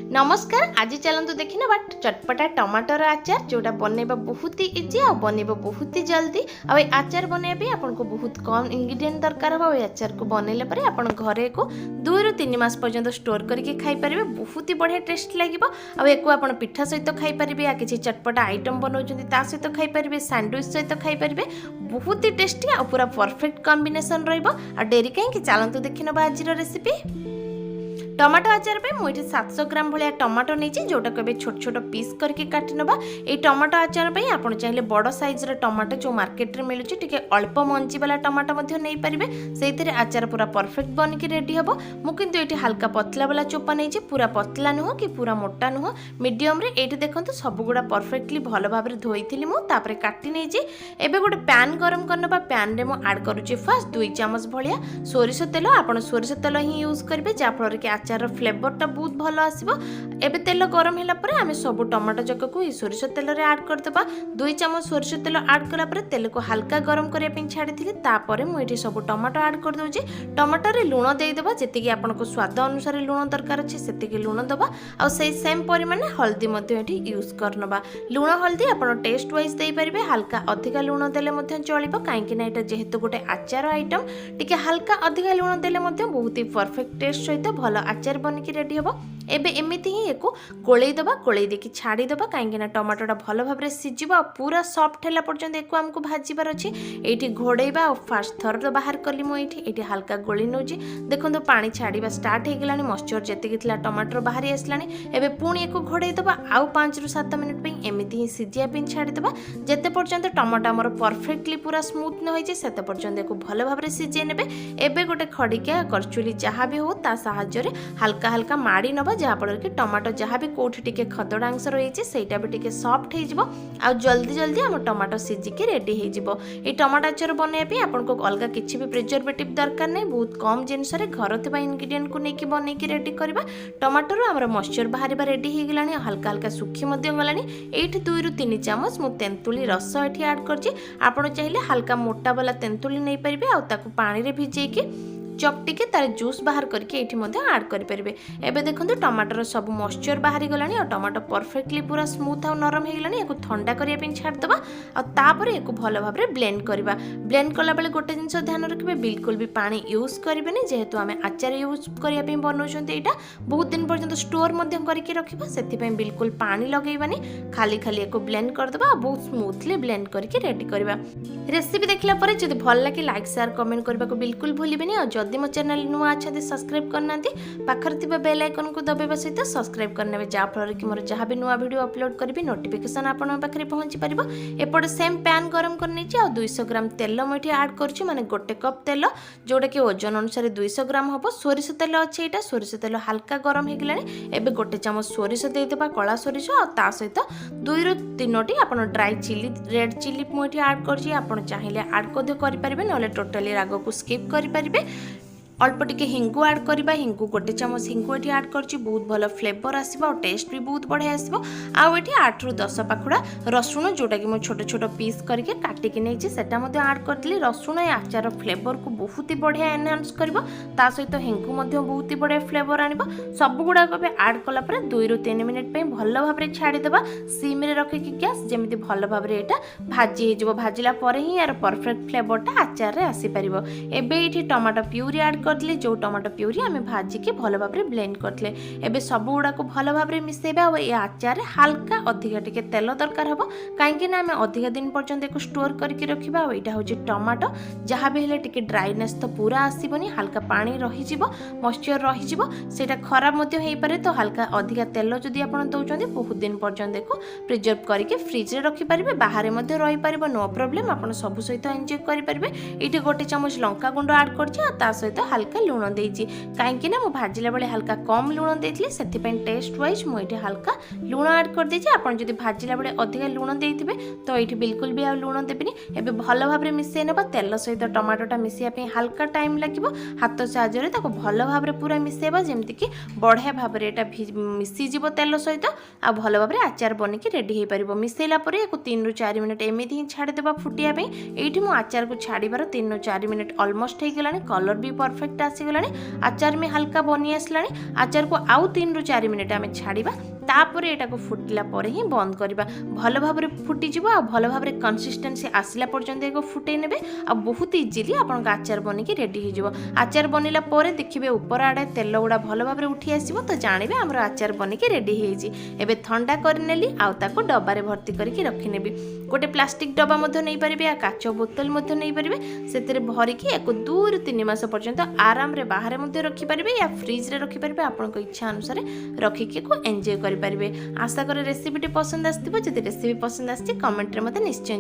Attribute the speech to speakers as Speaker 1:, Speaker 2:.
Speaker 1: नमस्कार। आज चलतु देखने बट चटपटा टमाटर आचार जोटा बनैबा बहुत ही इजी आ बनैबा बहुत ही जल्दी। आ आचार बनैबा आपको बहुत कम इंग्रेडिएंट दरकार हो। आचार को बनैले पर आपण घरे को 2 ରୁ 3 मास पर्यंत स्टोर करके खाई परिबे। बहुत ही बढ़िया टेस्ट लागिबो। आ एको आपण पिठा सहित खाई परिबे या किछि चटपटा आइटम बनौचंती ता सहित खाई परिबे, सैंडविच सहित खाई परिबे। बहुत ही टेस्टी आ पूरा परफेक्ट कॉम्बिनेशन रहइबो। आ डेरी कहीं चलतु देखिनबा आजिर रेसिपी। टमाटो आचार पे मुझे 700 ग्राम भाया टमाटो नहीं जोटा को छोट छोट पीस करके काटी नबा। ये टमाटो आचार पे आप चाहिए बड़ साइज टमाटो जो मार्केट रे मिलुची टिके अल्प मंजी वाला टमाटो मध्य नहीं पारिबे। सेइथिरे आचार पूरा परफेक्ट बन के रेडी हबो। मु किंतु एठी हल्का पतला वाला चोपा नहीं, पूरा पतला नुह कि पूरा मोटा नुह, मीडियम रे। एठी देखंतु सब गुडा परफेक्टली भलो भाबरे धोइथिली मु, तापरे काटी नहीं जे। एबे गोटे पैन गरम करनबा। पैन रे मु ऐड करूची फर्स्ट 2 चम्मच भलिया सोरिष तेल। आपण सोरिष तेल ही यूज करबे जा फल रे आचार फ्लेवरटा बहुत भल आसबो। एबे तेल गरम होला परे आमे सब टमाटो जक को ई सोरिष तेल रे ऐड कर देबा। 2 चम्मच सोरिष तेल ऐड कला परे तेल को हल्का गरम करिया पिन छाडी थिली। तापरे मु एठी सब टमाटो ऐड कर दोजी। टमाटो रे लूण देई देबा, जेति कि आपनको स्वाद अनुसार लूण दरकार अछि सेति कि लूण देबा। आ सेई सेम परिमाण हल्दी मध्ये एठी यूज करनबा। लूण हल्दी आपण टेस्ट वाइज देई परिबे। हल्का अधिका लूण देले मध्ये चलिबो, काहे कि ना एटा जेहेतु गोटे आचार आइटम टिके हल्का अधिका लूण देले मध्ये बहुत ही परफेक्ट टेस्ट सहित भल आचार बन की रेडी हबो। एबे एमिति ही एको गोळेई दबा, गोळेई देकी छाडी दबा, काहेकि ना टमाटोटा भलो भाबरे सिजिबो आ पूरा सॉफ्ट हैला पर्यंत एको हमको भाजीबार अछि। एठी घोड़ेइबा आ फास्ट थर तो बाहर कली मु एठी हल्का गोळी नउची। देखंतो पानी छाडीबा स्टार्ट हे गेलानी, मॉइस्चर जेते किथला टमाटर बाहरी आसलानी। एबे पुणी एको घोड़ेई दबा, आउ 5 ରୁ 7 मिनिट पे एमिति ही सिजिया पिन छाडी दबा। जेते पर्यंत टमाटो हमर परफेक्टली पूरा स्मूथ न होई जे सेते पर्यंत एको भलो भाबरे सिजे नेबे। एबे गोटे खडिका करचुली जहा भी हो ता सहाय्य रे हल्का हल्का माड़ी नबा, जहाँ फल कि टमाटो जहाँ भी कोठी टिके खदड़ा अंश रही सेटा भी टिके सॉफ्ट हो जिवो। आ जल्दी जल्दी आम टमाटो सिजिकी रेडी हो जिवो। ए टमाटो आचार बनैबा आपनको अलगा किछि भी प्रिजर्वेटिव दरकार नहीं। बहुत कम जिनस रे घर थिबा इंग्रेडिएंट को नेकी बनैकी रेडी करबा। टमाटो रो हमर मॉइस्चर बाहरिबा रेडी हो गेलानी, हल्का हल्का सुखी मध्य गलानी। एठी 2 ରୁ 3 चम्मच मु तेंतुली रस एठी ऐड करछि। आपण चाहिले हल्का मोटा वाला तेंतुली नै परिबे आ ताकू पानी रे भिजेकी चकटिके तार जूस बाहर करके एठी मध्ये ऐड करि परिबे। एबे देखंतु टमाटर सब मॉइस्चर बाहरी गलानी और टमाटो परफेक्टली पूरा स्मूथ और नरम हे गलानी। एको ठंडा करिया पिन छाड दबा और तापर एको भलो भाबरे ब्लेंड करबा। ब्लेंड कला बेले गोटे जिंस ध्यान रखिबे, बिल्कुल भी पानी यूज करिबेनी, जेहेतु आमे आचार यूज करिया पिन बनौछंती। एटा बहुत दिन पर्यंत स्टोर मध्ये करके रखिबा, सेति पय बिल्कुल पानी लगेइबानी। खाली खाली एको ब्लेंड कर दबा, बहुत स्मूथली ब्लेंड करके रेडी करबा। रेसिपी देखला परे जदि भल लागे लाइक शेयर कमेंट करबा को बिल्कुल भूलिबेनी। और जदि मो चैनल नुआ अच्छा सब्सक्राइब करना पाखर थिबा बेल आइकन को दबाइबा सहित सब्सक्राइब करने जा फल कि मोर जहाँ भी नुआ वीडियो अपलोड करी नोटिफिकेशन आपण पाखे पहुंची पारिबो। एपटे सेम पैन गरम करनी और 200 ग्राम तेल मुझे ऐड करुच्ची, माने गोटे कप तेल जोटा कि ओजन अनुसार 200 ग्राम हम। सोरिष तेल अच्छे यहाँ, सोरिष तेल हल्का गरम हो गलानी। एबे गोटे चम्मच सोरिष देदेबा, कला सोरिष और ता सहित 2 ରୁ 3ଟି आपण ड्राई चिली रेड चिली मुझे ऐड करछि। आपण चाहिए ऐड करें ना टोटाली राग को स्किप करें। अल्प टिके हिंगू ऐड करबा। हिंगू गोटे चम्मच हिंगू एठी ऐड करछि, बहुत भलो फ्लेवर आसीबो और टेस्ट भी बहुत बढ़िया आसीबो। आ एठी 8 ରୁ 10 पाखुडा रसुण जोटा कि मो छोट छोट पीस करके काटी के नेछि सेटा मध्ये ऐड करतली। रसुण ए आचार फ्लेवर को बहुत ही बढ़िया एनहांस करबो। ता सहित हिंगू मध्ये बहुत ही बढ़िया फ्लेवर आनिबो। सब गुडा को भी ऐड कला परे 2 ରୁ 3 मिनिट पे भलो भाबरे छाडी देबा। सिम रे रखि कि गैस जेमिति भलो भाबरे एटा भाजी हे जबो। भाजिला परे ही यार परफेक्ट फ्लेवरटा आचार रे आसी परिबो। एबे एठी टमाटो प्यूरी ऐड करतली, जो टमाटो प्यूरी आमे भाजी के भलो भाबरे ब्लेंड करतले। एबे सब गुडा को भलो भाबरे मिसेबा। और ए आचार हल्का अधिका टिके तेल दरकार हबो, काहेकि ना आमे अधिका दिन पर्यंत एको स्टोर करके रखिबा। और एटा होची टमाटो जहाँ भी हेले टिके ड्राइनेस तो पूरा आसीबनी, हल्का पानी रही जिवो, मॉइस्चर रही जिवो, सेटा खराब मध्ये हेई पारे। तो हल्का अधिका तेल जदी आपण दउचंदी बहुत दिन पर्यंत एको प्रिजर्व करके फ्रिज रे रखि परिबे, बाहर मध्ये रही परिबो, नो प्रॉब्लम। आपण सब सहित एन्जॉय करि परिबे। एठी गोटे चम्मच लंका गुंड ऐड करछि आ ता सहित हल्का लूण देछि, काहेकि ना मु भाजिला बेले हल्का कम लूण देथिले, सेति पय टेस्ट वाइज मु एठी हल्का लूण ऐड कर देछि। आपण जदी भाजिला बेले अधिका लूण देइथिबे तो एठी बिल्कुल भी आ लूण देबेनी। एबे भलो भाबरे मिसै नेबा। तेल सहित टमाटोटा मिसिया पे हल्का टाइम लागिबो। हाथ साहाय्य रे ताको भलो भाबरे पूरा मिसेबा, जेमति कि बढ़िया भाबरे एटा मिसी जिवो तेल सहित। आ भलो भाबरे आचार बनिकी रेडी हे परिबो। मिसेला परे एको 3 ରୁ 4 मिनिट एमिति ही छाडी देबा फुटिया पे। एठी मु आचार को छाडीबार 3 ରୁ 4 मिनिट ऑलमोस्ट हे गेलानी। कलर भी परफेक्ट परफेक्ट आसीगलानी आचार में हल्का बनी आसलानी आचार को आउ 3 ରୁ 4 मिनिट आम छाड़ा तापर एटा को फुटिला परे ही बंद करबा भल भाव फुटी जीवो आ भल भाव कंसिस्टेंसी आसला पर्यंत एको फुटे नेबे आ बहुत इजीली आपन आचार बनी के रेडी हो जीवो आचार बनिला परे देखिबे ऊपर आडे तेल गुडा भल भाव उठी आसीबो तो जानिबे हमर आचार बनी के रेडी हो जी एबे ठंडा करनेली आ ताको डब्बारे भर्ती करके रखी नेबी गोटे प्लास्टिक डब्बा मध्य नहीं पारिबे या काच बोतल मध्य नहीं पारिबे सेतिरे भरिकी एको 2 ରୁ 3 मास पर्यंत आराम रे बाहर मध्य रखी पारिबे या फ्रिज रे रखी पारिबे आपन को इच्छा अनुसार रखिके को एन्जॉय करि पारिबे आशा करे रेसिपीटी पसंद आस्तिबो जदि रेसिपी पसंद आस्ति कमेंट रे मते निश्चय